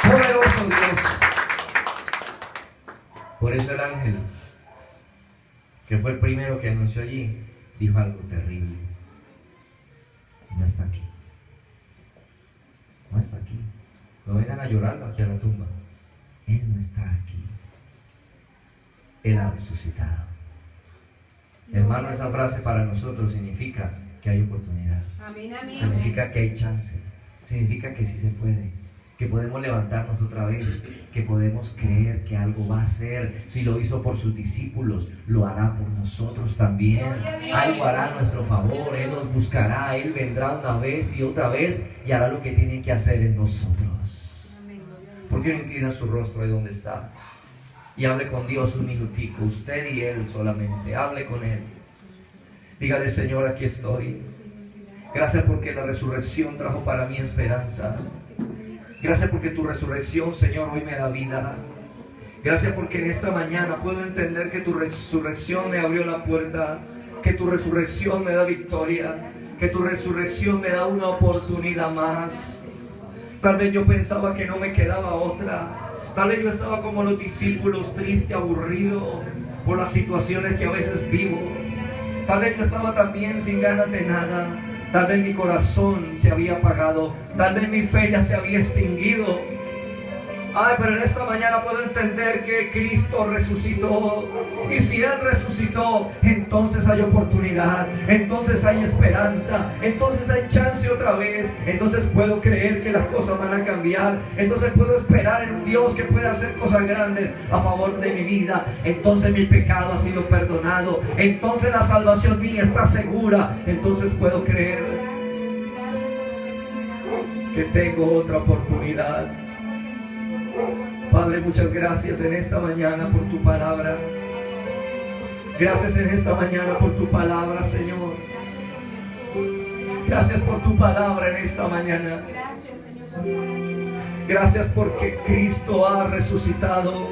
Poderoso Dios. Por eso el ángel, que fue el primero que anunció allí, dijo algo terrible: no está aquí. No está aquí. No vengan a llorarlo aquí a la tumba. Él no está aquí. Él ha resucitado. Hermano, esa frase para nosotros significa que hay oportunidad. Amén, amén. Significa que hay chance. Significa que sí se puede. Que podemos levantarnos otra vez. Que podemos creer que algo va a hacer. Si lo hizo por sus discípulos, lo hará por nosotros también. Algo hará a nuestro favor. Él nos buscará. Él vendrá una vez y otra vez y hará lo que tiene que hacer en nosotros. ¿Por qué no inclina su rostro ahí donde está? Y hable con Dios un minutico, usted y Él solamente. Hable con Él. Dígale: Señor, aquí estoy. Gracias porque la resurrección trajo para mí esperanza. Gracias porque tu resurrección, Señor, hoy me da vida. Gracias porque en esta mañana puedo entender que tu resurrección me abrió la puerta, que tu resurrección me da victoria, que tu resurrección me da una oportunidad más. Tal vez yo pensaba que no me quedaba otra. Tal vez yo estaba como los discípulos, triste, aburrido por las situaciones que a veces vivo. Tal vez yo estaba también sin ganas de nada. Tal vez mi corazón se había apagado. Tal vez mi fe ya se había extinguido. Ay, pero en esta mañana puedo entender que Cristo resucitó. Y si Él resucitó, entonces hay oportunidad, entonces hay esperanza, entonces hay chance otra vez. Entonces puedo creer que las cosas van a cambiar. Entonces puedo esperar en un Dios que puede hacer cosas grandes a favor de mi vida. Entonces mi pecado ha sido perdonado. Entonces la salvación mía está segura. Entonces puedo creer que tengo otra oportunidad. Padre, muchas gracias en esta mañana por tu palabra. Gracias en esta mañana por tu palabra, Señor. Gracias por tu palabra en esta mañana. Gracias porque Cristo ha resucitado.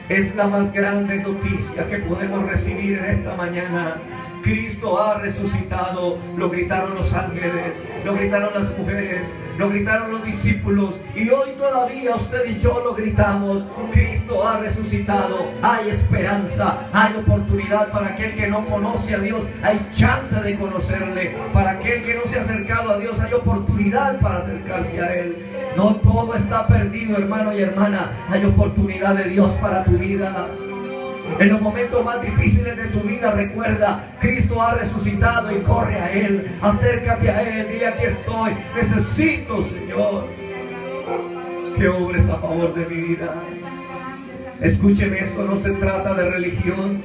Es la más grande noticia que podemos recibir en esta mañana. Cristo ha resucitado. Lo gritaron los ángeles, lo gritaron las mujeres, lo gritaron los discípulos, y hoy todavía usted y yo lo gritamos. Cristo ha resucitado. Hay esperanza, hay oportunidad para aquel que no conoce a Dios. Hay chance de conocerle. Para aquel que no se ha acercado a Dios, hay oportunidad para acercarse a Él. No todo está perdido, hermano y hermana. Hay oportunidad de Dios para tu vida. En los momentos más difíciles de tu vida, recuerda, Cristo ha resucitado y corre a Él. Acércate a Él, dile: aquí estoy, necesito, Señor, que obres a favor de mi vida. Escúcheme, esto no se trata de religión.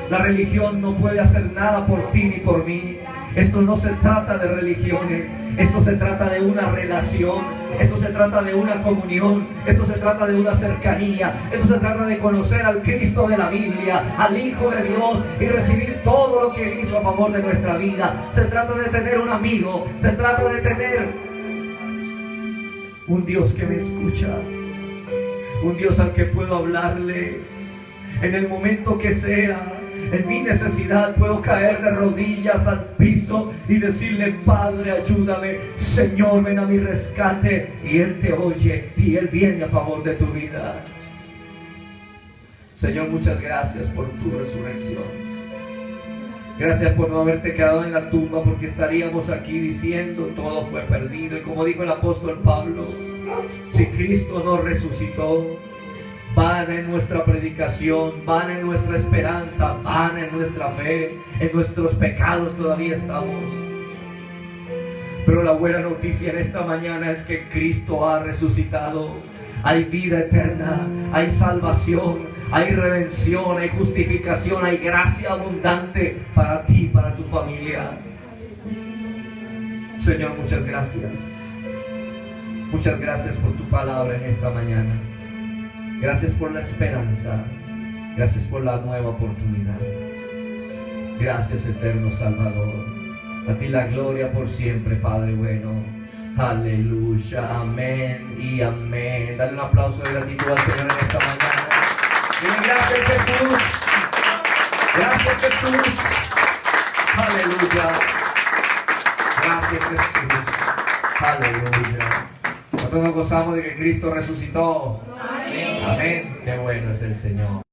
La religión no puede hacer nada por ti ni por mí. Esto no se trata de religiones. Esto se trata de una relación. Esto se trata de una comunión. Esto se trata de una cercanía. Esto se trata de conocer al Cristo de la Biblia, al Hijo de Dios, y recibir todo lo que Él hizo a favor de nuestra vida. Se trata de tener un amigo. Se trata de tener un Dios que me escucha. Un Dios al que puedo hablarle en el momento que sea. En mi necesidad puedo caer de rodillas al piso y decirle: Padre, ayúdame. Señor, ven a mi rescate. Y Él te oye y Él viene a favor de tu vida. Señor, muchas gracias por tu resurrección. Gracias por no haberte quedado en la tumba, porque estaríamos aquí diciendo: todo fue perdido. Y como dijo el apóstol Pablo, si Cristo no resucitó, vana en nuestra predicación, vana en nuestra esperanza, vana en nuestra fe. En nuestros pecados todavía estamos. Pero la buena noticia en esta mañana es que Cristo ha resucitado. Hay vida eterna, hay salvación, hay redención, hay justificación, hay gracia abundante para ti, para tu familia. Señor, muchas gracias. Muchas gracias por tu palabra en esta mañana. Gracias por la esperanza. Gracias por la nueva oportunidad. Gracias, eterno Salvador. A ti la gloria por siempre, Padre bueno. Aleluya, amén y amén. Dale un aplauso de gratitud al Señor en esta mañana. Dile: gracias, Jesús. Gracias, Jesús. Aleluya. Gracias, Jesús. Aleluya. Nosotros nos gozamos de que Cristo resucitó. Amén. Qué bueno es el Señor.